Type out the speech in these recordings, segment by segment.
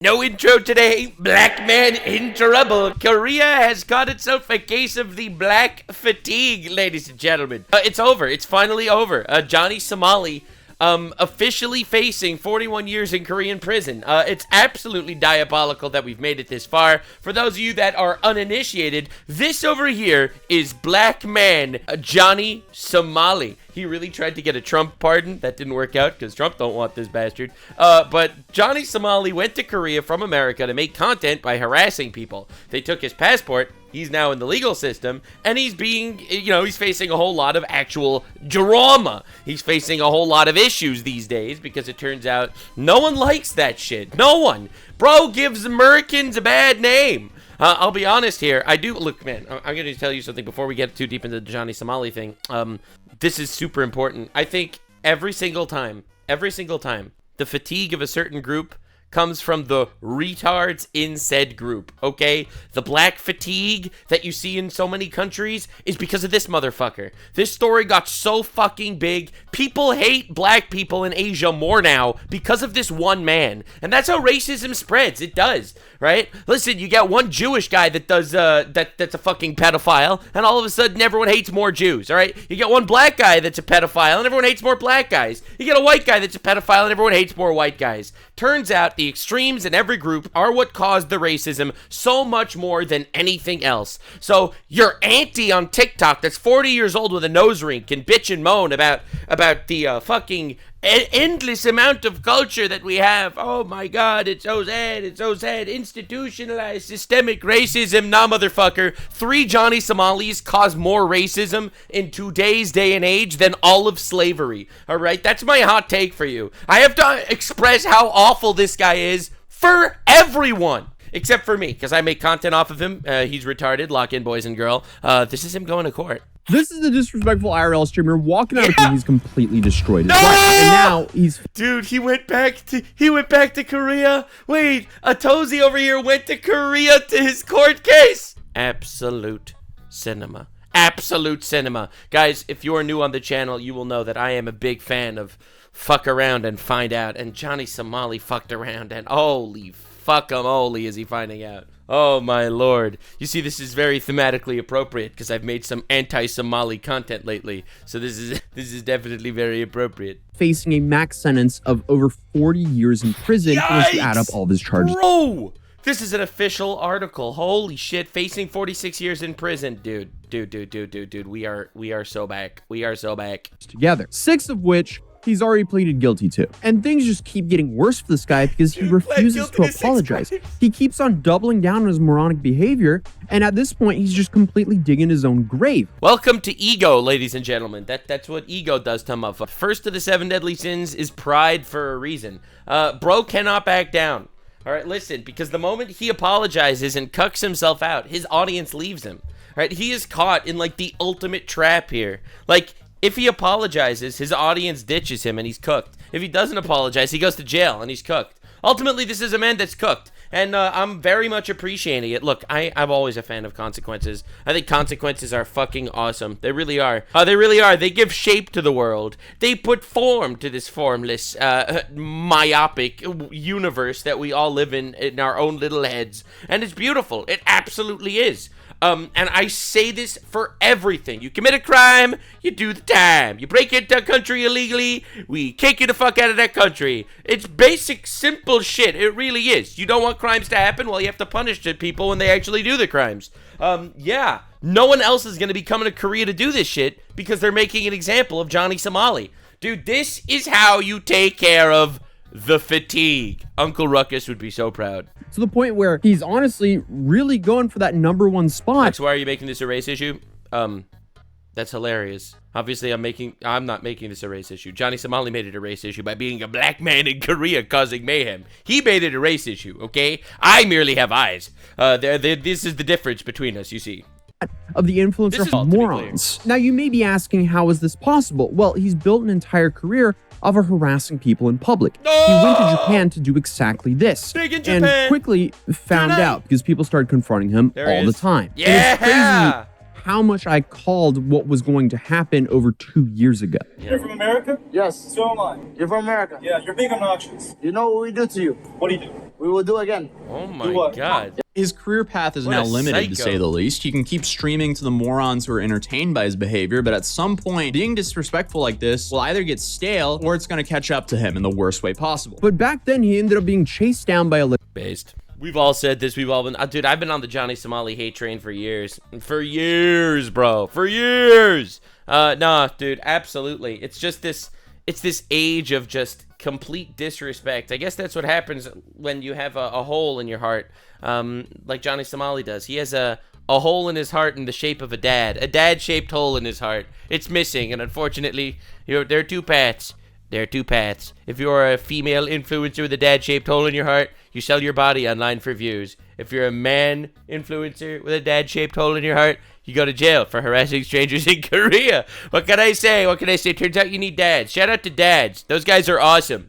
No intro today. Black man in trouble. Korea has got itself a case of the black fatigue, ladies and gentlemen. It's over. It's finally over. Johnny Somali officially facing 41 years in Korean prison. It's absolutely diabolical that we've made it this far. For those of you that are uninitiated, this over here is black man Johnny Somali. He really tried to get a Trump pardon. That didn't work out because Trump don't want this bastard. But Johnny Somali went to Korea from America to make content by harassing people. They took his passport. He's now in the legal system, and he's being, he's facing a whole lot of actual drama. He's facing a whole lot of issues these days because it turns out no one likes that shit. No one. Bro gives Americans a bad name. I'll be honest here. Look, man, I'm going to tell you something before we get too deep into the Johnny Somali thing. This is super important. I think every single time, the fatigue of a certain group comes from the retards in said group, okay? The black fatigue that you see in so many countries is because of this motherfucker. This story got so fucking big. People hate black people in Asia more now because of this one man. And that's how racism spreads. It does, right? Listen, you get one Jewish guy that does, that's a fucking pedophile, and all of a sudden everyone hates more Jews, all right? You get one black guy that's a pedophile, and everyone hates more black guys. You get a white guy that's a pedophile, and everyone hates more white guys. Turns out the extremes in every group are what caused the racism so much more than anything else. So your auntie on TikTok that's 40 years old with a nose ring can bitch and moan about the fucking endless amount of culture that we have. Oh my god, it's so sad, institutionalized systemic racism. Nah, motherfucker, 3 Johnny Somalis cause more racism in today's day and age than all of slavery. Alright, that's my hot take for you. I have to express how awful this guy is for everyone. Except for me, because I make content off of him. He's retarded, lock in boys and girl. This is him going to court. This is the disrespectful IRL streamer walking out of here. He's completely destroyed his life. And now he's... Dude, he went back to Korea. Wait, a Tozy over here went to Korea to his court case. Absolute cinema. Absolute cinema. Guys, if you're new on the channel, you will know that I am a big fan of fuck around and find out. And Johnny Somali fucked around and holy fuck-a-moly is he finding out. Oh my lord. You see, this is very thematically appropriate because I've made some anti-Somali content lately. So this is definitely very appropriate. Facing a max sentence of over 40 years in prison once you add up all of his charges. Bro! This is an official article. Holy shit, facing 46 years in prison. Dude. We are so back. We are so back. Together. 6 of which he's already pleaded guilty to. And things just keep getting worse for this guy because he refuses to apologize. He keeps on doubling down on his moronic behavior, and at this point, he's just completely digging his own grave. Welcome to ego, ladies and gentlemen. That's what ego does to motherfuckers. First of the 7 deadly sins is pride for a reason. Bro cannot back down. All right, listen, because the moment he apologizes and cucks himself out, his audience leaves him. All right, he is caught in, like, the ultimate trap here. Like, if he apologizes, his audience ditches him and he's cooked. If he doesn't apologize, he goes to jail and he's cooked. Ultimately, this is a man that's cooked. And I'm very much appreciating it. Look, I'm always a fan of consequences. I think consequences are fucking awesome. They really are. They really are. They give shape to the world. They put form to this formless, myopic universe that we all live in our own little heads. And it's beautiful. It absolutely is. And I say this for everything. You commit a crime, you do the time. You break into a country illegally, we kick you the fuck out of that country. It's basic, simple shit. It really is. You don't want crimes to happen? Well, you have to punish the people when they actually do the crimes. Yeah. No one else is going to be coming to Korea to do this shit because they're making an example of Johnny Somali. Dude, this is how you take care of the fatigue. Uncle Ruckus would be so proud. To the point where he's honestly really going for that #1 spot. That's why are you making this a race issue? That's hilarious. Obviously, I'm not making this a race issue. Johnny Somali made it a race issue by being a black man in Korea causing mayhem. He made it a race issue, okay? I merely have eyes. This is the difference between us, you see. Of the influencer of morons. Now, you may be asking, how is this possible? Well, he's built an entire career of harassing people in public. No! He went to Japan to do exactly this. Big in Japan. And quickly found out because people started confronting him all the time. Yeah! how much I called what was going to happen over 2 years ago. You're from America? Yes. So am I. You're from America? Yeah, you're being obnoxious. You know what we do to you? What do you do? We will do again. Oh Do my what? god. His career path is What now a limited, to psycho. say the least. He can keep streaming to the morons who are entertained by his behavior, but at some point, being disrespectful like this will either get stale or it's going to catch up to him in the worst way possible. But back then, he ended up being chased down by a Based. We've all said this. We've all been... dude, I've been on the Johnny Somali hate train for years. For years, bro. For years. Nah, dude, absolutely. It's just this... It's this age of just complete disrespect. I guess that's what happens when you have a hole in your heart, like Johnny Somali does. He has a hole in his heart in the shape of a dad-shaped hole in his heart. It's missing, and unfortunately, there are two paths. There are two paths. If you're a female influencer with a dad-shaped hole in your heart, you sell your body online for views. If you're a man influencer with a dad-shaped hole in your heart, you go to jail for harassing strangers in Korea. What can I say? What can I say? Turns out you need dads. Shout out to dads. Those guys are awesome.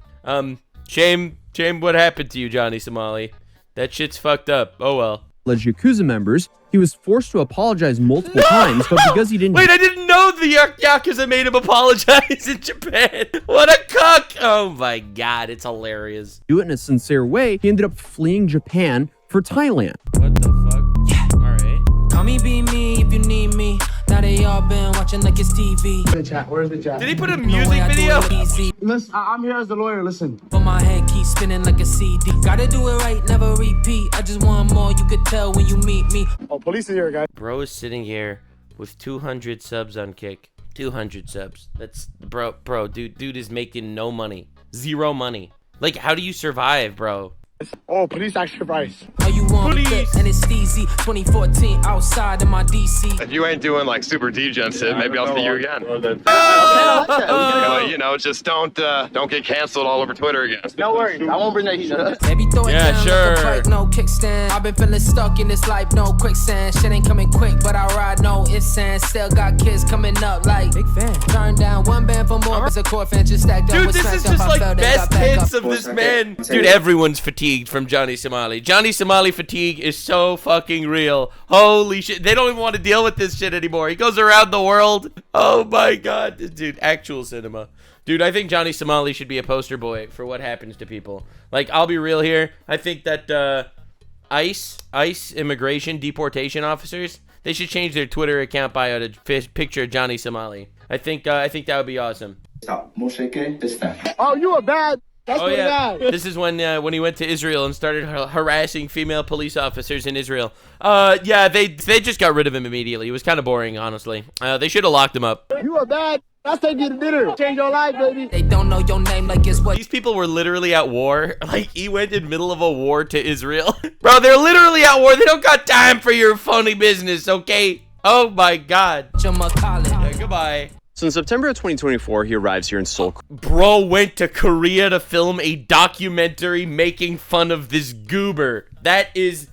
Shame what happened to you, Johnny Somali. That shit's fucked up. Oh well. alleged Yakuza members. He was forced to apologize multiple times, but because he didn't... Wait, I didn't know the Yakuza made him apologize in Japan. What a cuck. Oh my god, it's hilarious. ...do it in a sincere way, he ended up fleeing Japan for Thailand. What the fuck? Yeah. Alright. Call me, be me if you need me. Now they all been watching like it's TV. Where's the chat? Where's the chat? Did he put a No way music I do video? it easy. Listen, I'm here as the lawyer. Listen. But my head keeps spinning like a CD. Gotta do it right, never repeat. I just want more, you could tell when you meet me. Oh, police are here, guys. Bro is sitting here with 200 subs on Kick. 200 subs. That's bro, dude is making no money. Zero money. Like, how do you survive, bro? Oh, police action price. All you want Please. is and it's easy. 2014 outside in my DC. If you ain't doing like super degen shit, maybe I'll see you again. You know, just don't get canceled all over Twitter again. No worries. I won't bring that heat up. Baby, throw it Yeah, down sure. like a bike, no kickstand. I've been feeling stuck in this life, no quicksand. Shit ain't coming quick, but I ride no ifs and still got kids coming up like big fan. Turn down one band for more. It's a core fan just stacked up. Dude, with this smacked is up. just I like felt it, best got back hits up. of this man. Dude, everyone's fatigued from Johnny Somali. Johnny Somali fatigue is so fucking real. Holy shit. They don't even want to deal with this shit anymore. He goes around the world. Oh my god. Dude, actual cinema. Dude, I think Johnny Somali should be a poster boy for what happens to people. Like, I'll be real here. I think that ICE immigration deportation officers, they should change their Twitter account bio to picture Johnny Somali. I think that would be awesome. Oh, you are bad. That's Oh pretty yeah, bad. this is when he went to Israel and started harassing female police officers in Israel. Yeah, they just got rid of him immediately. It was kind of boring, honestly. They should have locked him up. You are bad. Let's take you to dinner. Change your life, baby. They don't know your name like it's what. These people were literally at war. Like, he went in middle of a war to Israel. Bro, they're literally at war. They don't got time for your funny business, okay? Oh my god. Your Macaulay. Yeah, goodbye. So in September of 2024, he arrives here in Seoul. Bro went to Korea to film a documentary making fun of this goober. That is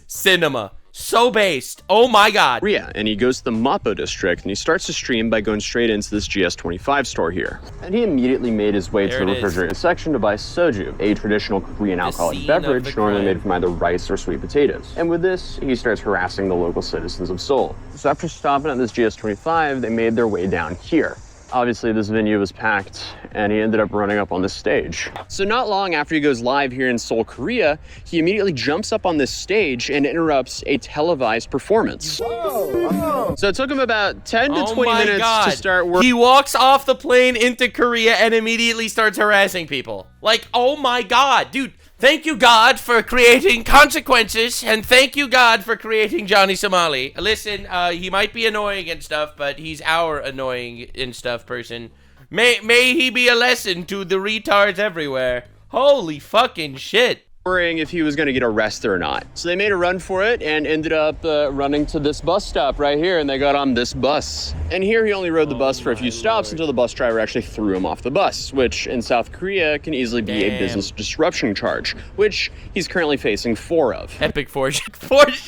cinema. So based. Oh my god. Korea, and he goes to the Mapo district, and he starts to stream by going straight into this GS25 store here. And he immediately made his way There to the it is. refrigerated section to buy soju, a traditional Korean alcoholic scene of beverage the normally crime. made from either rice or sweet potatoes. And with this, he starts harassing the local citizens of Seoul. So after stopping at this GS25, they made their way down here. Obviously, this venue was packed, and he ended up running up on this stage. So not long after he goes live here in Seoul, Korea, he immediately jumps up on this stage and interrupts a televised performance. So it took him about 10 to 20 minutes to start working. He walks off the plane into Korea and immediately starts harassing people. Like, oh my god, dude. Thank you, God, for creating consequences, and thank you, God, for creating Johnny Somali. Listen, he might be annoying and stuff, but he's our annoying and stuff person. May he be a lesson to the retards everywhere. Holy fucking shit. If he was going to get arrested or not. So they made a run for it and ended up running to this bus stop right here, and they got on this bus. And here he only rode the bus for a few stops until the bus driver actually threw him off the bus, which in South Korea can easily be a business disruption charge, which he's currently facing 4 of. Epic foreshadowing!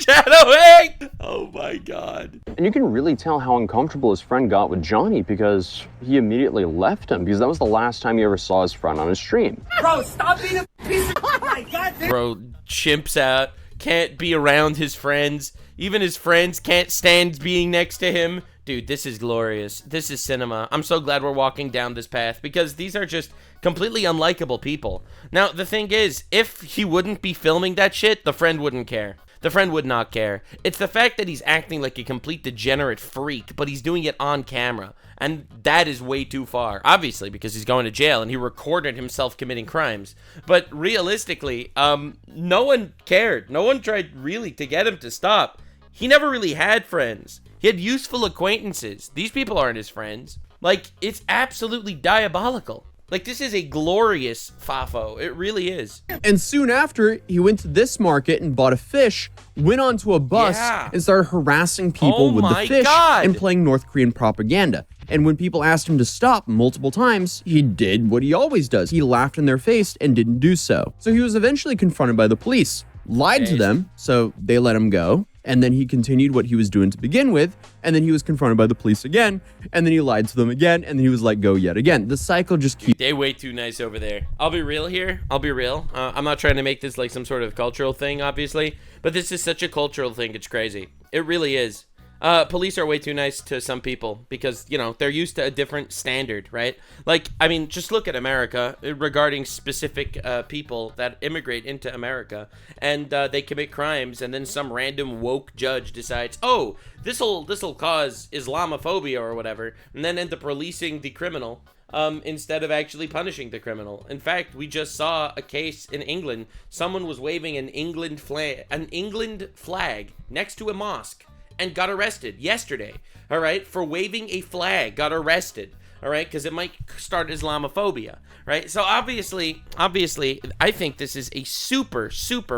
Oh my god. And you can really tell how uncomfortable his friend got with Johnny because he immediately left him, because that was the last time he ever saw his friend on his stream. Bro, stop being a piece of... Oh my god. Bro chimps out, can't be around his friends. Even his friends can't stand being next to him. Dude, this is glorious. This is cinema. I'm so glad we're walking down this path because these are just completely unlikable people. Now, the thing is, if he wouldn't be filming that shit, the friend wouldn't care. The friend would not care. It's the fact that he's acting like a complete degenerate freak, but he's doing it on camera. And that is way too far. Obviously, because he's going to jail and he recorded himself committing crimes. But realistically, no one cared. No one tried really to get him to stop. He never really had friends. He had useful acquaintances. These people aren't his friends. Like, it's absolutely diabolical. Like, this is a glorious fafo. It really is. And soon after, he went to this market and bought a fish, went onto a bus, and started harassing people with the fish and playing North Korean propaganda. And when people asked him to stop multiple times, he did what he always does. He laughed in their face and didn't do so. So he was eventually confronted by the police, lied to them, so they let him go. And then he continued what he was doing to begin with, and then he was confronted by the police again, and then he lied to them again, and then he was let go yet again. The cycle just keeps... They way too nice over there. I'll be real here. I'll be real. I'm not trying to make this like some sort of cultural thing, obviously, but this is such a cultural thing. It's crazy. It really is. Police are way too nice to some people because, you know, they're used to a different standard, right? Like, I mean, just look at America regarding specific people that immigrate into America and they commit crimes, and then some random woke judge decides, oh, this'll cause Islamophobia or whatever, and then end up releasing the criminal instead of actually punishing the criminal. In fact, we just saw a case in England. Someone was waving an England flag next to a mosque and got arrested yesterday, all right, for waving a flag, got arrested, all right, because it might start Islamophobia, right? So obviously, I think this is a super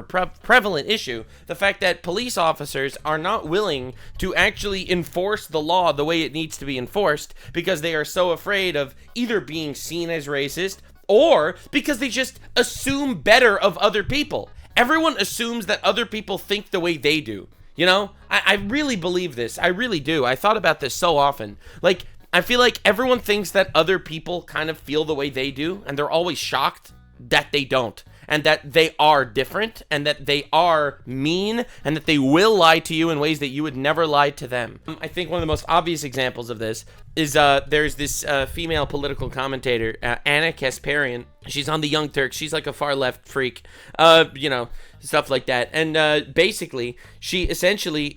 prevalent issue, the fact that police officers are not willing to actually enforce the law the way it needs to be enforced because they are so afraid of either being seen as racist or because they just assume better of other people. Everyone assumes that other people think the way they do. You know, I really believe this. I really do. I thought about this so often. Like, I feel like everyone thinks that other people kind of feel the way they do, and they're always shocked that they don't, and that they are different, and that they are mean, and that they will lie to you in ways that you would never lie to them. I think one of the most obvious examples of this is there's this female political commentator, Anna Kasparian. She's on the Young Turks. She's like a far left freak, you know, stuff like that. And basically, she essentially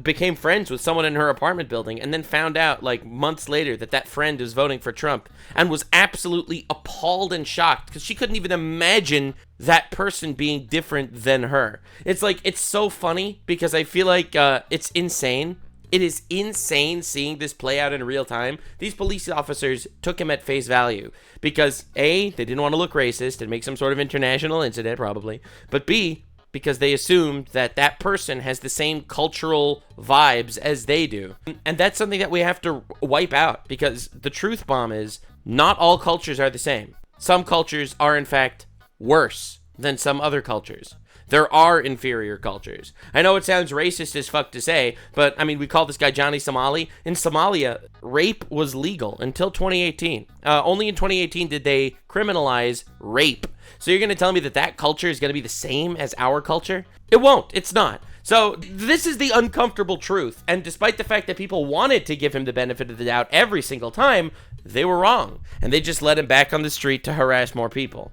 became friends with someone in her apartment building, and then found out like months later that that friend was voting for Trump, and was absolutely appalled and shocked because she couldn't even imagine that person being different than her. It's like, it's so funny because I feel like it's insane. It is insane seeing this play out in real time. These police officers took him at face value because A, they didn't want to look racist and make some sort of international incident probably, but B, because they assumed that that person has the same cultural vibes as they do. And that's something that we have to wipe out, because the truth bomb is not all cultures are the same. Some cultures are in fact worse than some other cultures. There are inferior cultures. I know it sounds racist as fuck to say, but I mean, we call this guy Johnny Somali. In Somalia, rape was legal until 2018. Only in 2018 did they criminalize rape. So you're going to tell me that that culture is going to be the same as our culture? It won't. It's not. So this is the uncomfortable truth. And despite the fact that people wanted to give him the benefit of the doubt every single time, they were wrong. And they just let him back on the street to harass more people.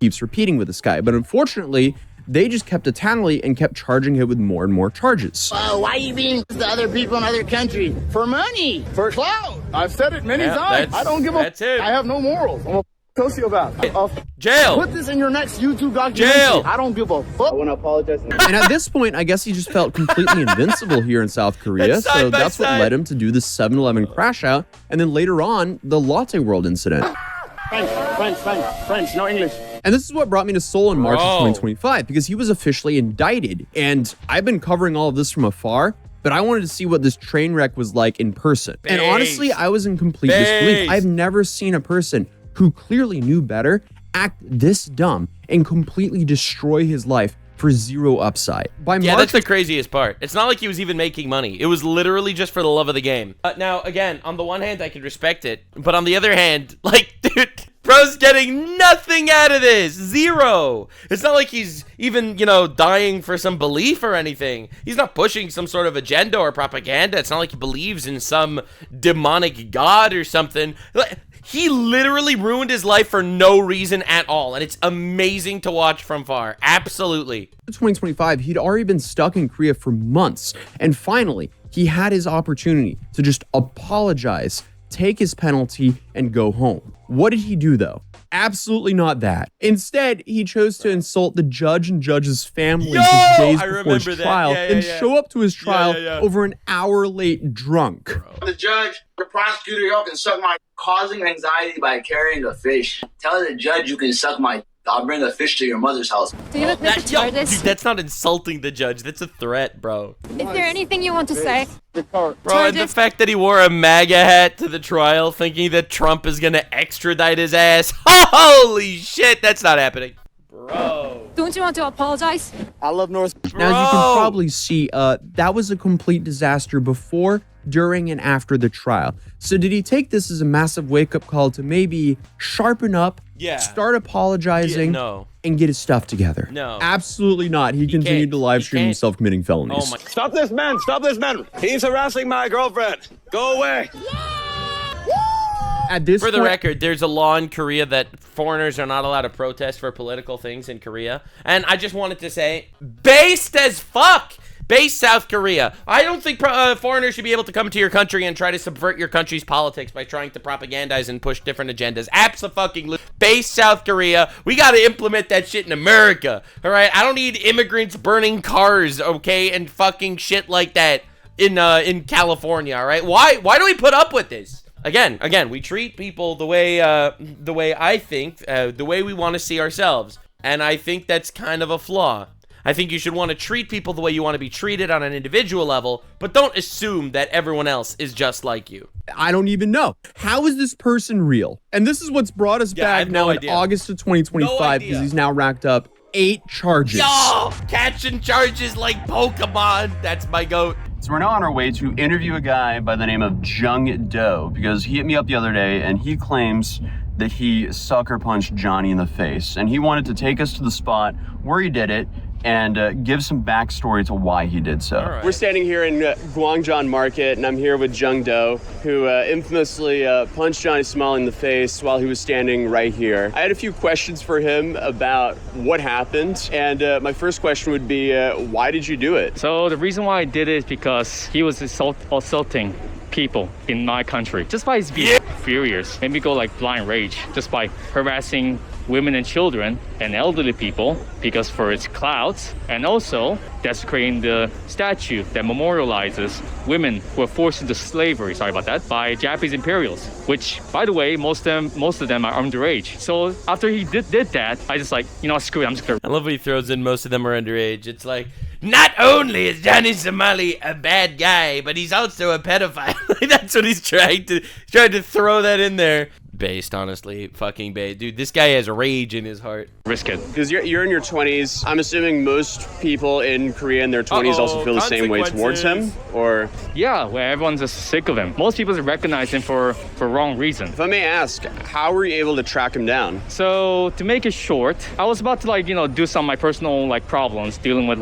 Keeps repeating with this guy, but unfortunately, they just kept a tally and kept charging him with more and more charges. Why are you being the other people in other countries? For money, for clout. I've said it many times. I don't give a. That's it. I have no morals. I'm a sociopath. Jail. Put this in your next YouTube documentary. Jail. I don't give a fuck. I want to apologize. And at this point, I guess he just felt completely invincible here in South Korea. So that's what led him to do the 7-Eleven crash out. And then later on, the Latte World incident. French, no English. And this is what brought me to Seoul in March of 2025, because he was officially indicted. And I've been covering all of this from afar, but I wanted to see what this train wreck was like in person. And honestly, I was in complete disbelief. I've never seen a person who clearly knew better act this dumb and completely destroy his life for zero upside. Yeah, that's the craziest part. It's not like he was even making money. It was literally just for the love of the game. Now, again, on the one hand, I can respect it, but on the other hand, like, dude, Bro's getting nothing out of this. Zero. It's not like he's even, you know, dying for some belief or anything. He's not pushing some sort of agenda or propaganda. It's not like he believes in some demonic god or something. He literally ruined his life for no reason at all, and it's amazing to watch from far. Absolutely. In 2025, he'd already been stuck in Korea for months, and finally, he had his opportunity to just apologize, take his penalty, and go home. What did he do, though? Absolutely not that. Instead, he chose to insult the judge and judge's family just days before his trial and show up to his trial over an hour late drunk. The judge, the prosecutor, y'all can suck my causing anxiety by carrying a fish. Tell the judge you can suck my... I'll bring a fish to your mother's house. Do you admit to charges? Dude, that's not insulting the judge. That's a threat, bro. Is there anything you want to say? Bro, and the fact that he wore a MAGA hat to the trial thinking that Trump is gonna extradite his ass. Holy shit, that's not happening. Bro. Don't you want to apologize? I love North. Now, as you can probably see, that was a complete disaster before, during, and after the trial. So did he take this as a massive wake-up call to maybe sharpen up, start apologizing, and get his stuff together? No. Absolutely not. He continued to live stream himself committing felonies. Oh my. Stop this man! Stop this man! He's harassing my girlfriend. Go away. At this For the point, record, there's a law in Korea that foreigners are not allowed to protest for political things in Korea. And I just wanted to say, based as fuck! Based South Korea. I don't think foreigners should be able to come to your country and try to subvert your country's politics by trying to propagandize and push different agendas. Abso-fucking-lutely. Based South Korea. We gotta implement that shit in America. Alright? I don't need immigrants burning cars, okay? And fucking shit like that in California, alright? Why do we put up with this? Again, we treat people the way I think, the way we want to see ourselves. And I think that's kind of a flaw. I think you should want to treat people the way you want to be treated on an individual level, but don't assume that everyone else is just like you. I don't even know. How is this person real? And this is what's brought us back now in August of 2025, because he's now racked up 8 charges. Yo! Catching charges like Pokemon. That's my goat. So we're now on our way to interview a guy by the name of Jung Do, because he hit me up the other day and he claims that he sucker punched Johnny in the face. And he wanted to take us to the spot where he did it and give some backstory to why he did so. Right. We're standing here in Gwangjang Market, and I'm here with Jung Do, who infamously punched Johnny Somali in the face while he was standing right here. I had a few questions for him about what happened, and my first question would be, why did you do it? So the reason why I did it is because he was assaulting people in my country. Just by his being furious, made me go like blind rage, just by harassing women and children and elderly people because for its clouds, and also desecrating the statue that memorializes women who were forced into slavery, by Japanese imperials, which, by the way, most of them are underage. So after he did that, I just like, you know, screw it, I'm just gonna... I love when he throws in most of them are underage. It's like, not only is Johnny Somali a bad guy, but he's also a pedophile. That's what he's trying to throw that in there. Based, honestly, fucking based. Dude, this guy has rage in his heart. Risk it. Because you're in your 20s. I'm assuming most people in Korea in their 20s also feel the same way towards him, or? Yeah, where everyone's just sick of him. Most people recognize him for wrong reason. If I may ask, how were you able to track him down? So to make it short, I was about to do some of my personal problems dealing with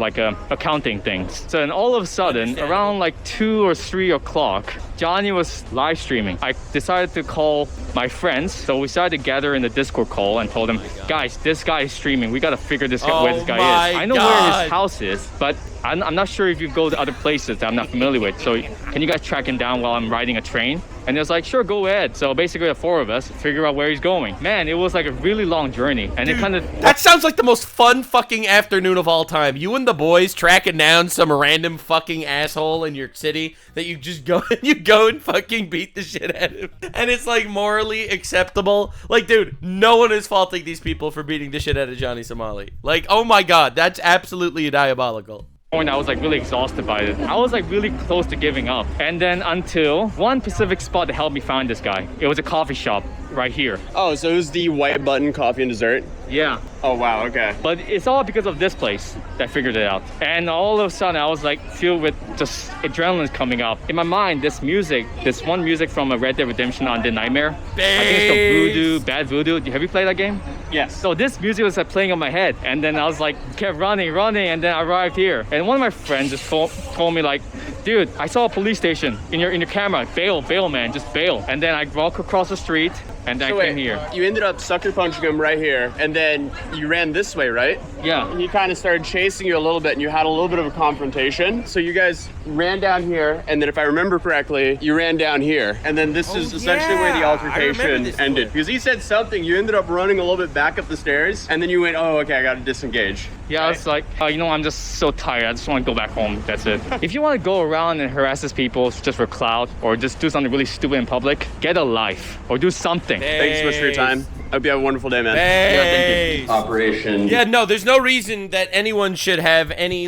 accounting things. So then all of a sudden, around 2 or 3 o'clock, Johnny was live streaming. I decided to call my friends, so we decided to gather in the Discord call and told them, guys, this guy is streaming. We gotta figure this where this guy is. I know where his house is, but I'm not sure if you go to other places that I'm not familiar with. So can you guys track him down while I'm riding a train? And it was like, sure, go ahead. So basically the 4 of us figure out where he's going. Man, it was like a really long journey. And dude, that sounds like the most fun fucking afternoon of all time. You and the boys tracking down some random fucking asshole in your city that you just go and fucking beat the shit out of him. And it's like morally acceptable. Like, dude, no one is faulting these people for beating the shit out of Johnny Somali. Like, oh my god, that's absolutely diabolical. Point, I was really exhausted by it. I was really close to giving up. And then until one specific spot that helped me find this guy. It was a coffee shop right here. Oh, so it was the white button coffee and dessert? Yeah. Oh, wow, okay. But it's all because of this place that I figured it out. And all of a sudden I was like filled with just adrenaline coming up. In my mind, this one music from Red Dead Redemption on the Nightmare. I think it's the Voodoo, Bad Voodoo. Have you played that game? Yes. So this music was like playing on my head. And then I was like, kept running, and then I arrived here. And one of my friends just told me like, dude, I saw a police station in your camera. Bail, man, just bail. And then I walk across the street and then I came here. You ended up sucker punching him right here, and then you ran this way, right? Yeah. And he kind of started chasing you a little bit, and you had a little bit of a confrontation. So you guys ran down here, and then if I remember correctly, you ran down here. And then this is essentially where the altercation ended. Because he said something, you ended up running a little bit back up the stairs, and then you went, oh, okay, I gotta disengage. Yeah, right? It's like, I'm just so tired. I just want to go back home. That's it. If you want to go around and harass people just for clout, or just do something really stupid in public, get a life or do something. Thanks so much for your time. I hope you have a wonderful day, man. Yeah, thank you. Operation. Yeah, no, there's no reason that anyone should have any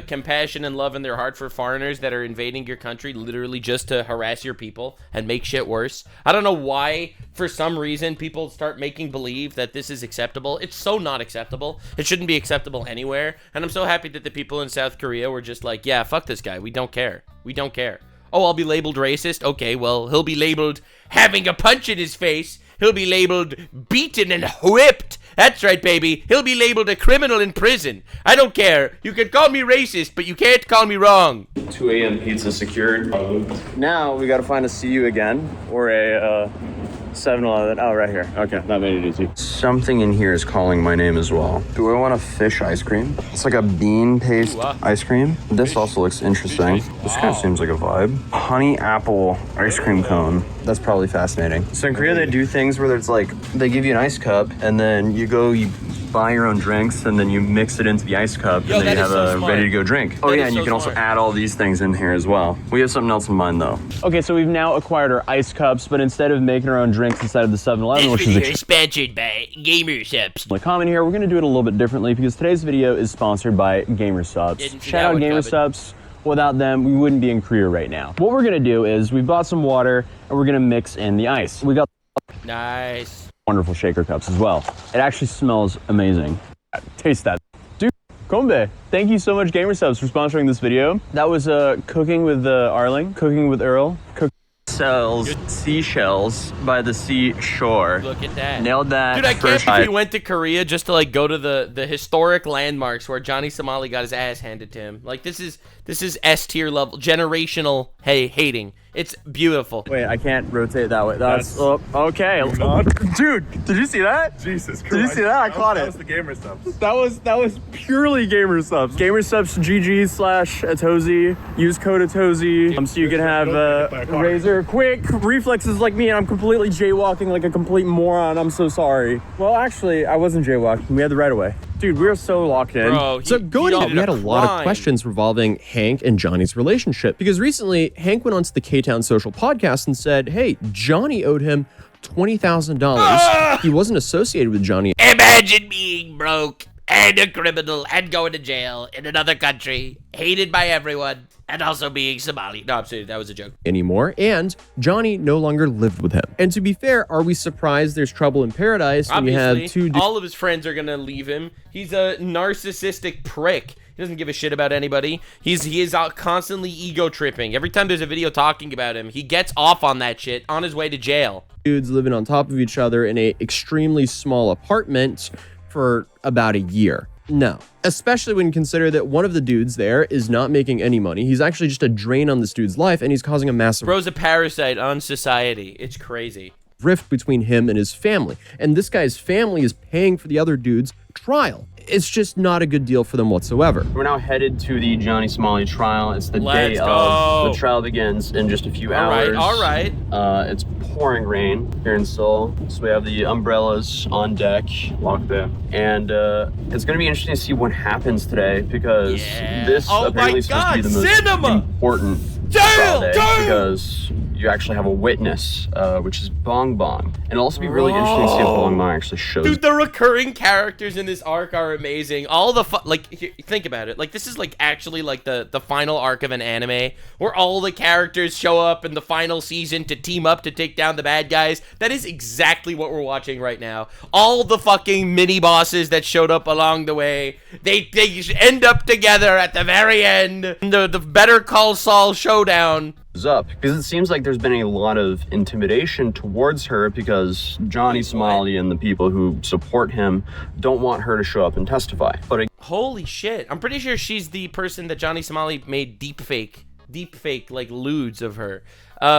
compassion and love in their heart for foreigners that are invading your country, literally just to harass your people and make shit worse. I don't know why, for some reason, people start making believe that this is acceptable. It's so not acceptable. It shouldn't be acceptable anywhere. And I'm so happy that the people in South Korea were just like, yeah, fuck this guy. We don't care. We don't care. Oh, I'll be labeled racist? Okay, well, he'll be labeled having a punch in his face. He'll be labeled beaten and whipped. That's right, baby. He'll be labeled a criminal in prison. I don't care. You can call me racist, but you can't call me wrong. 2 a.m. pizza secured. Now we gotta find a CU again, or a 7-Eleven. Oh, right here. Okay, that made it easy. Something in here is calling my name as well. Do I want a fish ice cream? It's like a bean paste ice cream. This also looks interesting. This kind of seems like a vibe. Honey apple ice cream cone. That's probably fascinating. So in Korea, they do things where it's like, they give you an ice cup, and then you buy your own drinks, and then you mix it into the ice cup, and then you have a ready-to-go drink. Oh yeah, and you can also add all these things in here as well. We have something else in mind, though. Okay, so we've now acquired our ice cups, but instead of making our own drinks inside of the 7-Eleven, which is sponsored by Gamer Subs. Common here, we're gonna do it a little bit differently because today's video is sponsored by Gamer Subs. Shout out Gamer Subs. Without them, we wouldn't be in Korea right now. What we're gonna do is we bought some water and we're gonna mix in the ice. We got nice. Wonderful shaker cups as well. It actually smells amazing. Taste that. Dude, Kombe. Thank you so much, Gamer Subs, for sponsoring this video. That was Cooking with Arling, Cooking with Earl. Sells seashells by the seashore. Look at that. Nailed that. Dude, I can't believe we went to Korea just to go to the historic landmarks where Johnny Somali got his ass handed to him. Like, this is S tier level, generational hating. It's beautiful. Wait, I can't rotate that way. That's okay. Dude, did you see that? Jesus Christ. Did you see that? I caught it. That was the Gamer Subs. That was purely Gamer Subs. Gamer Subs GG/Atozy. Use code Atozy so you can have razor quick reflexes like me, and I'm completely jaywalking like a complete moron. I'm so sorry. Well, actually, I wasn't jaywalking. We had the right of way. Dude, we are so locked in. Bro, so going on, we had a lot of questions revolving Hank and Johnny's relationship. Because recently, Hank went onto the K-Town Social podcast and said, hey, Johnny owed him $20,000. He wasn't associated with Johnny. Imagine being broke and a criminal and going to jail in another country, hated by everyone, and also being Somali. No, I'm serious, that was a joke. Anymore, and Johnny no longer lived with him. And to be fair, are we surprised there's trouble in paradise when you have all of his friends are gonna leave him? He's a narcissistic prick. He doesn't give a shit about anybody. He is out constantly ego tripping. Every time there's a video talking about him, he gets off on that shit on his way to jail. Dudes living on top of each other in a extremely small apartment for about a year. No, especially when you consider that one of the dudes there is not making any money. He's actually just a drain on this dude's life, and he's causing a massive... Bro's a parasite on society. It's crazy. ...rift between him and his family. And this guy's family is paying for the other dude's trial. It's just not a good deal for them whatsoever. We're now headed to the Johnny Somali trial. It's the day of. The trial begins in just a few hours. All right. It's pouring rain here in Seoul, so we have the umbrellas on deck, locked there. And it's going to be interesting to see what happens today, because this apparently is supposed to be the most important trial day, because you actually have a witness, which is Bong Bong. And it'll also be really interesting to see if Bong Bong actually shows. Dude, the recurring characters in this arc are amazing. All the think about it. Like, this is like actually like the final arc of an anime where all the characters show up in the final season to team up to take down the bad guys. That is exactly what we're watching right now. All the fucking mini bosses that showed up along the way, they end up together at the very end. The Better Call Saul showdown. Up because it seems like there's been a lot of intimidation towards her because Johnny Somali and the people who support him don't want her to show up and testify. But holy shit, I'm pretty sure she's the person that Johnny Somali made deepfake like lewds of her,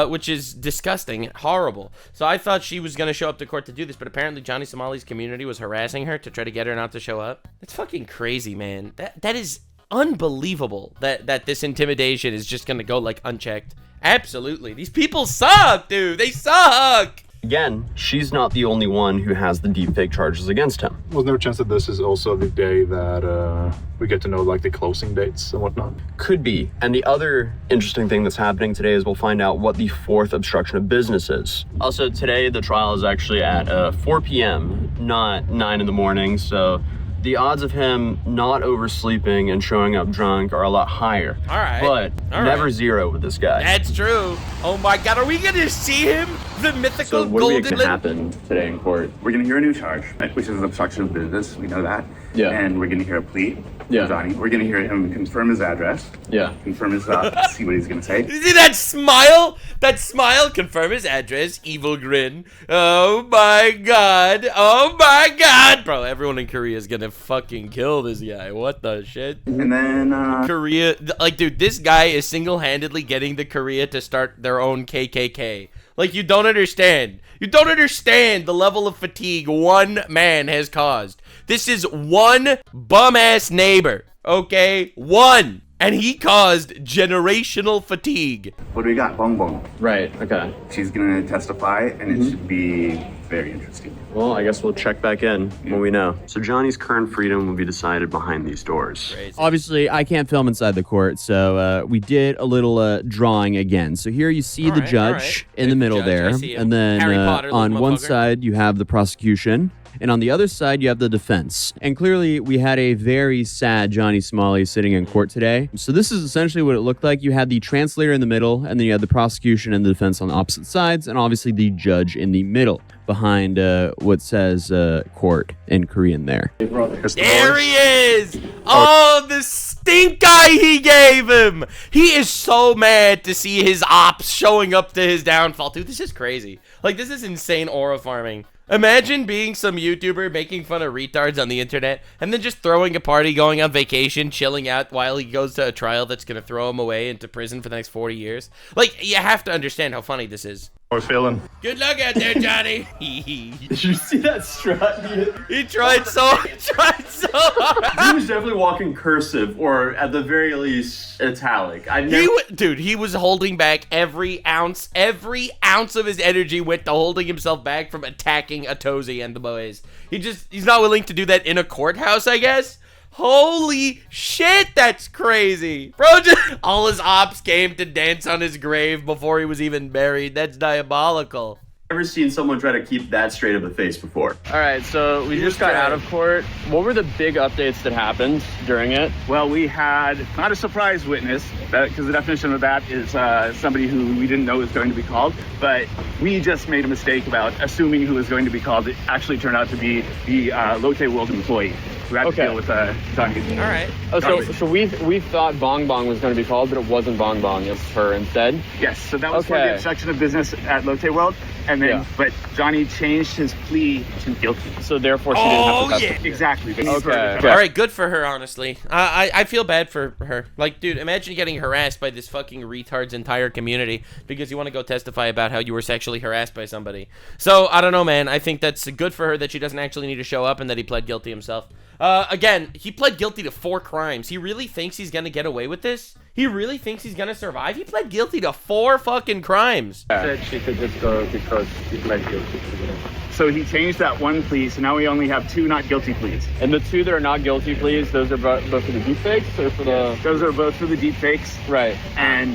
which is disgusting, horrible. So I thought she was gonna show up to court to do this, but apparently Johnny Somali's community was harassing her to try to get her not to show up. That's fucking crazy, man. That is unbelievable that this intimidation is just gonna go like unchecked. Absolutely. These people suck, dude. They suck. Again, she's not the only one who has the deepfake charges against him. Was there a chance that this is also the day that we get to know like the closing dates and whatnot? Could be. And the other interesting thing that's happening today is we'll find out what the fourth obstruction of business is. Also, today the trial is actually at 4 p.m., not 9 in the morning, so the odds of him not oversleeping and showing up drunk are a lot higher. All right. But never zero with this guy. That's true. Oh my God, are we gonna see him? The mythical So what do we golden... expect to happen today in court? We're going to hear a new charge, which is obstruction of business. We know that. Yeah. And we're going to hear a plea. Yeah. Johnny. We're going to hear him confirm his address. Yeah. Confirm his, see what he's going to say. You see that smile? That smile, confirm his address, evil grin. Oh my God. Oh my God. Bro, everyone in Korea is gonna fucking kill this guy. What the shit? And then, Korea, like, dude, this guy is single-handedly getting the Korea to start their own KKK. Like, you don't understand. You don't understand the level of fatigue one man has caused. This is one bum-ass neighbor, okay? One. And he caused generational fatigue. What do we got? Bong Bong. Right, okay. She's going to testify, and it should be very interesting. Well, I guess we'll check back in when we know. So Johnny's current freedom will be decided behind these doors. Crazy. Obviously, I can't film inside the court, so we did a little drawing again. So here you see the judge in the middle there, and then on one side you have the prosecution, and on the other side you have the defense. And clearly we had a very sad Johnny Somali sitting in court today. So this is essentially what it looked like. You had the translator in the middle, and then you had the prosecution and the defense on opposite sides, and obviously the judge in the middle behind what says court in Korean there. There he is! Oh, the stink eye he gave him! He is so mad to see his ops showing up to his downfall. Dude, this is crazy. Like, this is insane aura farming. Imagine being some YouTuber making fun of retards on the internet and then just throwing a party, going on vacation, chilling out while he goes to a trial that's going to throw him away into prison for the next 40 years. Like, you have to understand how funny this is. How are we feeling? Good luck out there, Johnny. Did you see that strut? He tried so hard. He was definitely walking cursive, or at the very least, italic. Dude, he was holding back every ounce of his energy went to holding himself back from attacking Atozi and the boys. He's not willing to do that in a courthouse, I guess. Holy shit, that's crazy. Bro, all his ops came to dance on his grave before he was even buried. That's diabolical. I've never seen someone try to keep that straight of a face before. All right, so we just got out of court. What were the big updates that happened during it? Well, we had not a surprise witness, because the definition of that is somebody who we didn't know was going to be called, but we just made a mistake about assuming who was going to be called. It actually turned out to be the Lotte World employee who had to deal with Johnny. All right. Oh, so we thought Bong Bong was going to be called, but it wasn't Bong Bong. It was her instead? Yes, so that was for the obstruction of business at Lotte World. And then, but Johnny changed his plea to guilty. So therefore, she didn't have to testify. Exactly. Okay. All right, good for her, honestly. I feel bad for her. Like, dude, imagine getting harassed by this fucking retard's entire community because you want to go testify about how you were sexually harassed by somebody. So, I don't know, man. I think that's good for her that she doesn't actually need to show up and that he pled guilty himself. Again, he pled guilty to 4 crimes. He really thinks he's gonna get away with this? He really thinks he's gonna survive? He pled guilty to 4 fucking crimes. Said she could just go because he pled guilty. So he changed that one plea, so now we only have 2 not guilty pleas. And the 2 that are not guilty pleas, those are both for the deepfakes or for the... Those are both for the deepfakes. Right. And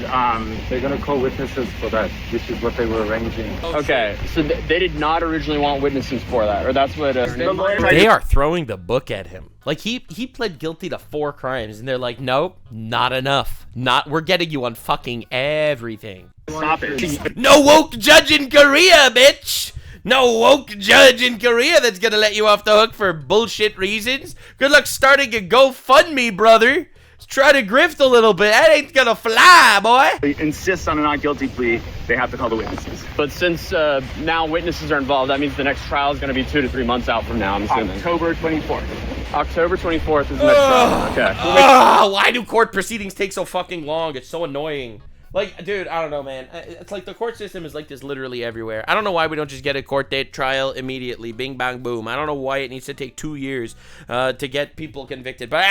they're gonna call witnesses for that, which is what they were arranging. Okay, so they did not originally want witnesses for that, or that's what... They are throwing the book at him. Like, he pled guilty to 4 crimes, and they're like, nope, not enough. We're getting you on fucking everything. Stop it. No woke judge in Korea, bitch! No woke judge in Korea that's gonna let you off the hook for bullshit reasons. Good luck starting a GoFundMe, brother. Let's try to grift a little bit. That ain't gonna fly, boy. He insists on a not guilty plea. They have to call the witnesses. But since now witnesses are involved, that means the next trial is gonna be 2 to 3 months out from now, I'm assuming. October 24th. October 24th is the next trial. Okay. Why do court proceedings take so fucking long? It's so annoying. Like, dude, I don't know, man. It's like the court system is like this literally everywhere. I don't know why we don't just get a court date trial immediately. Bing, bang, boom. I don't know why it needs to take 2 years to get people convicted. But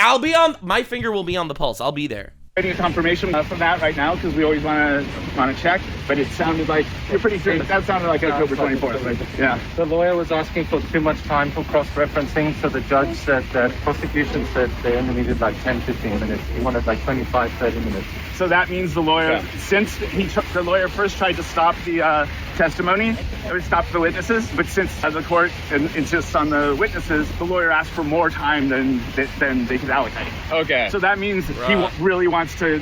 my finger will be on the pulse. I'll be there. Getting a confirmation from that right now because we always want to check, but it sounded like you're pretty sure that sounded like October 24th. Right? Yeah. The lawyer was asking for too much time for cross-referencing, so the judge said that prosecution said they only needed like 10-15 minutes. He wanted like 25-30 minutes. So that means the lawyer, since the lawyer first tried to stop the testimony, or stop the witnesses, but since the court insists on the witnesses, the lawyer asked for more time than they could allocate. Okay. So that means he really wants to,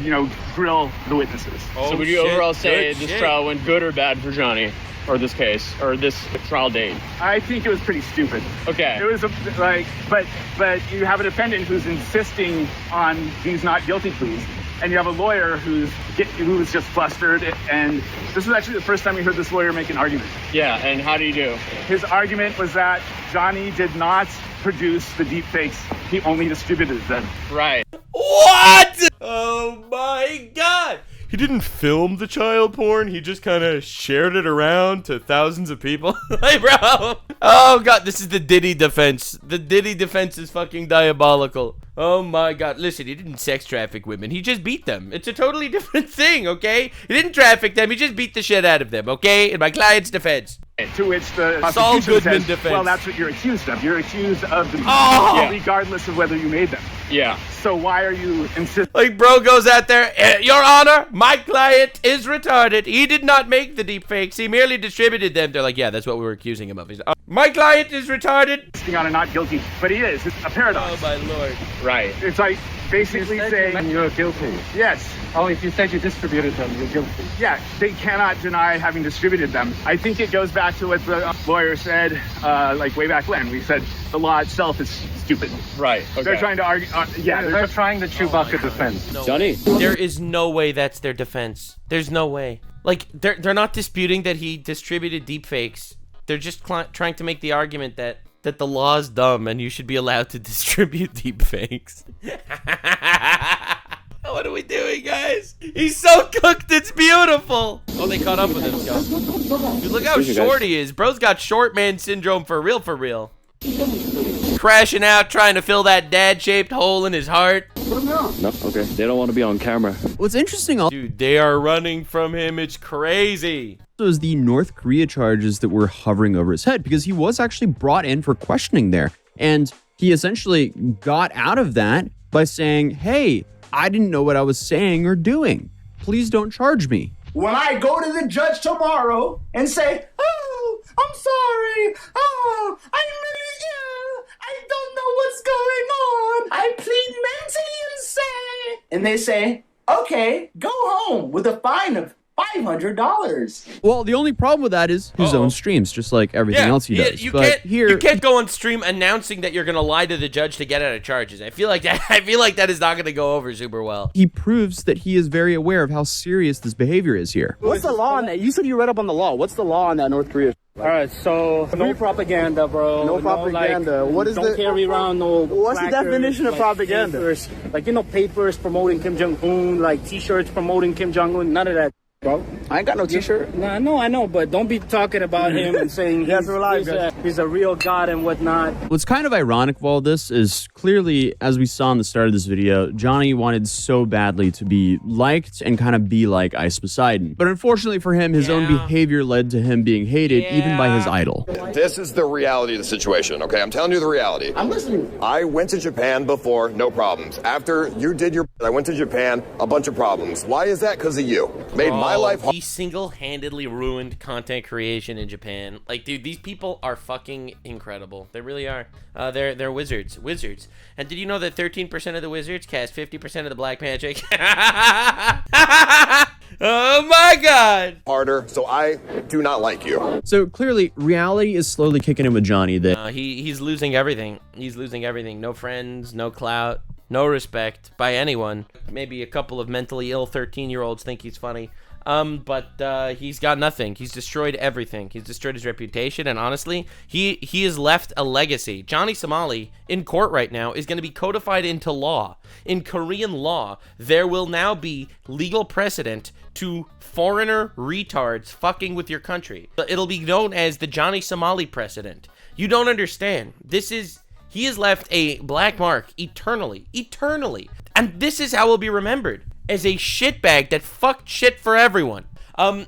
grill the witnesses. So would you overall say this trial went good or bad for Johnny? Or this case, or this trial date? I think it was pretty stupid. Okay. It was but you have a defendant who's insisting on these not guilty pleas, and you have a lawyer who's just flustered. And this is actually the first time we heard this lawyer make an argument. Yeah, and how do you do? His argument was that Johnny did not produce the deepfakes; he only distributed them. Right. What? Oh my god! He didn't film the child porn. He just kind of shared it around to thousands of people. Like, bro. Oh, God. This is the Diddy defense. The Diddy defense is fucking diabolical. Oh, my God. Listen, he didn't sex traffic women. He just beat them. It's a totally different thing, okay? He didn't traffic them. He just beat the shit out of them, okay? In my client's defense. To which the Saul prosecution Goodman says, defense. well, that's what you're accused of. You're accused of the regardless of whether you made them. Yeah. So why are you insisting? Like, bro goes out there, Your Honor, my client is retarded. He did not make the deepfakes. He merely distributed them. They're like, yeah, that's what we were accusing him of. He's like, my client is retarded. On a not guilty, but he is. It's a paradox. Oh, my Lord. Right. It's like basically saying you're guilty. Yes. Oh, if you said you distributed them, you're guilty. Yeah, they cannot deny having distributed them. I think it goes back to what the lawyer said, like way back when. We said the law itself is stupid. Right. Okay. They're trying to argue. They're trying the Chewbacca defense. No Johnny. There is no way that's their defense. There's no way. Like, they're not disputing that he distributed deepfakes. They're just trying to make the argument that the law is dumb and you should be allowed to distribute deepfakes. What are we doing, guys? He's so cooked, it's beautiful. Oh, they caught up with him, guys. Dude, look how short he is. Bro's got short man syndrome for real, for real. Crashing out, trying to fill that dad-shaped hole in his heart. No, okay. They don't want to be on camera. What's interesting, dude, they are running from him. It's crazy. Is the North Korea charges that were hovering over his head, because he was actually brought in for questioning there. And he essentially got out of that by saying, hey, I didn't know what I was saying or doing. Please don't charge me. When I go to the judge tomorrow and say, oh, I'm sorry. Oh, I'm really ill. I don't know what's going on. I plead mentally insane. And they say, okay, go home with a fine of $500. Well, the only problem with that is his own streams, just like everything else he does. You but you can't go on stream announcing that you're gonna lie to the judge to get out of charges. I feel like that is not gonna go over super well. He proves that he is very aware of how serious this behavior is here. What's the law on that? You said you read up on the law. What's the law on that North Korea? All right, so no propaganda, bro. No propaganda. What is don't carry around no. What's the definition of propaganda? Papers, papers promoting Kim Jong Un, like T-shirts promoting Kim Jong Un. None of that. Bro, I ain't got no t-shirt. No, I know, but don't be talking about him and saying he's a real god and whatnot. What's kind of ironic of all this is clearly, as we saw in the start of this video, Johnny wanted so badly to be liked and kind of be like Ice Poseidon. But unfortunately for him, his own behavior led to him being hated even by his idol. This is the reality of the situation, okay? I'm telling you the reality. I'm listening. I went to Japan before, no problems. After you did your, I went to Japan, a bunch of problems. Why is that? Because of you. Made my life hard. He single-handedly ruined content creation in Japan. Like, dude, these people are fucking incredible. They really are. They're wizards. Wizards. And did you know that 13% of the wizards cast 50% of the black magic? Oh my god! Harder, so I do not like you. So clearly, reality is slowly kicking in with Johnny. That he's losing everything. He's losing everything. No friends, no clout, no respect by anyone. Maybe a couple of mentally ill 13-year-olds think he's funny. But he's got nothing. He's destroyed everything. He's destroyed his reputation, and honestly, he has left a legacy. Johnny Somali, in court right now, is going to be codified into law. In Korean law, there will now be legal precedent to foreigner retards fucking with your country. It'll be known as the Johnny Somali precedent. You don't understand. He has left a black mark eternally. Eternally. And this is how he'll be remembered. As a shitbag that fucked shit for everyone.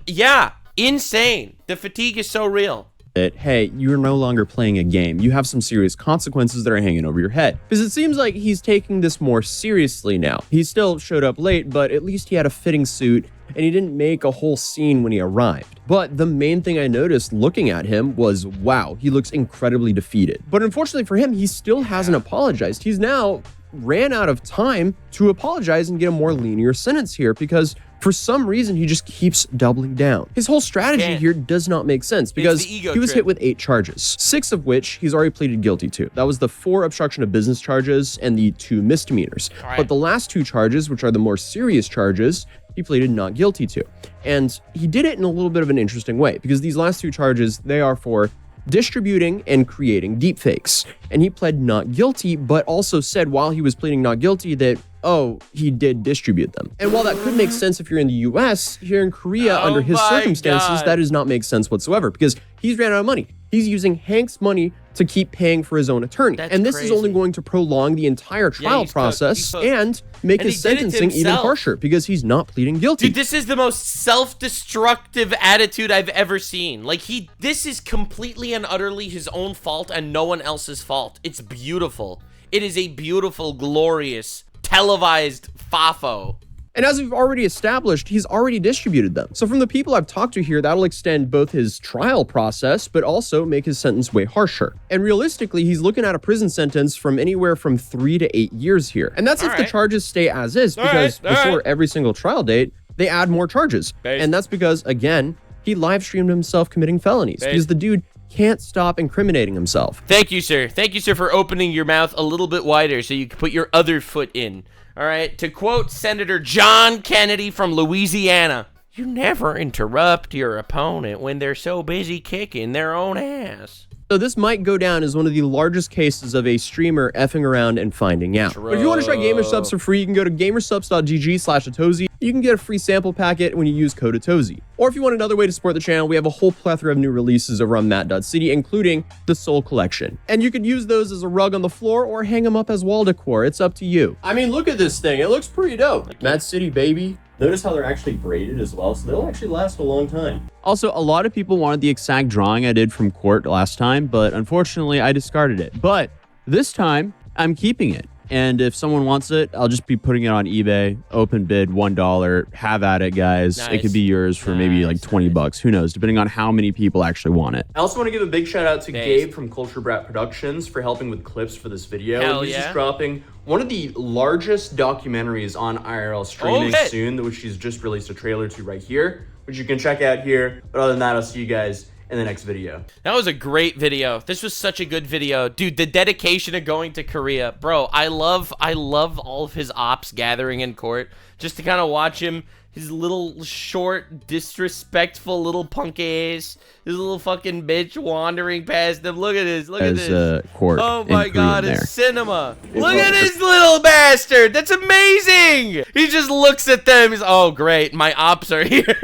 Yeah, insane. The fatigue is so real. That, hey, you're no longer playing a game. You have some serious consequences that are hanging over your head. Because it seems like he's taking this more seriously now. He still showed up late, but at least he had a fitting suit, and he didn't make a whole scene when he arrived. But the main thing I noticed looking at him was, wow, he looks incredibly defeated. But unfortunately for him, he still hasn't apologized. He's now ran out of time to apologize and get a more linear sentence here because for some reason he just keeps doubling down. His whole strategy here does not make sense because he was hit with 8 charges, 6 of which he's already pleaded guilty to. That was the 4 obstruction of business charges and the 2 misdemeanors. But the last 2 charges, which are the more serious charges, he pleaded not guilty to. And he did it in a little bit of an interesting way because these last 2 charges, they are for distributing and creating deepfakes. And he pled not guilty, but also said while he was pleading not guilty that, oh, he did distribute them. And while that could make sense if you're in the US, here in Korea, under his circumstances, that does not make sense whatsoever because he's ran out of money. He's using Hank's money to keep paying for his own attorney. And this is only going to prolong the entire trial process and make his sentencing even harsher because he's not pleading guilty. Dude, this is the most self-destructive attitude I've ever seen. Like, this is completely and utterly his own fault and no one else's fault. It's beautiful. It is a beautiful, glorious, televised fafo. And as we've already established, he's already distributed them. So from the people I've talked to here, that'll extend both his trial process, but also make his sentence way harsher. And realistically, he's looking at a prison sentence from anywhere from 3 to 8 years here. And that's if the charges stay as is, because before every single trial date, they add more charges. And that's because, again, he live streamed himself committing felonies because the dude can't stop incriminating himself. Thank you, sir. Thank you, sir, for opening your mouth a little bit wider so you can put your other foot in. All right, to quote Senator John Kennedy from Louisiana, "You never interrupt your opponent when they're so busy kicking their own ass." So this might go down as one of the largest cases of a streamer effing around and finding out. But if you want to try Gamer Subs for free, you can go to gamersubs.gg/Atozy. You can get a free sample packet when you use code Atozy. Or if you want another way to support the channel, we have a whole plethora of new releases over on Matt.city, including the Soul Collection. And you could use those as a rug on the floor or hang them up as wall decor. It's up to you. I mean, look at this thing. It looks pretty dope. Matt City, baby. Notice how they're actually braided as well, so they'll actually last a long time. Also, a lot of people wanted the exact drawing I did from court last time, but unfortunately, I discarded it. But this time, I'm keeping it. And if someone wants it, I'll just be putting it on eBay. Open bid, $1. Have at it, guys. Nice. It could be yours for maybe like 20 bucks. Who knows, depending on how many people actually want it. I also want to give a big shout out to Gabe from Culture Brat Productions for helping with clips for this video. He's just dropping one of the largest documentaries on IRL streaming soon, which he's just released a trailer to right here, which you can check out here. But other than that, I'll see you guys in the next video. That was a great video. This was such a good video. Dude, the dedication of going to Korea. Bro, I love all of his ops gathering in court. Just to kind of watch him his little short, disrespectful little punk ass. His little fucking bitch wandering past them. Look at this. Look at this. Court Oh my in god, Korean it's cinema. Look at this little bastard. That's amazing. He just looks at them. He's, oh great, my ops are here.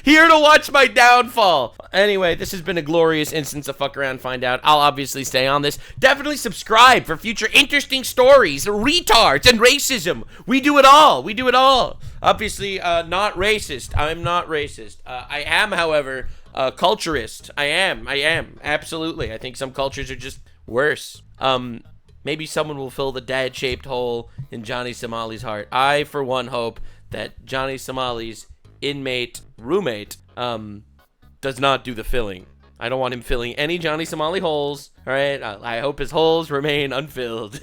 Here to watch my downfall. Anyway, this has been a glorious instance of Fuck Around Find Out. I'll obviously stay on this. Definitely subscribe for future interesting stories, retards, and racism. We do it all. We do it all. Obviously, not racist. I'm not racist. I am, however, culturist. I am. Absolutely. I think some cultures are just worse. Maybe someone will fill the dad-shaped hole in Johnny Somali's heart. I, for one, hope that Johnny Somali's inmate roommate does not do the filling. I don't want him filling any Johnny Somali holes. All right, I hope his holes remain unfilled.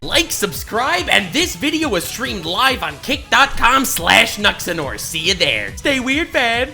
Like, subscribe, and this video was streamed live on kick.com/Nuxanor. See you there. Stay weird, fam.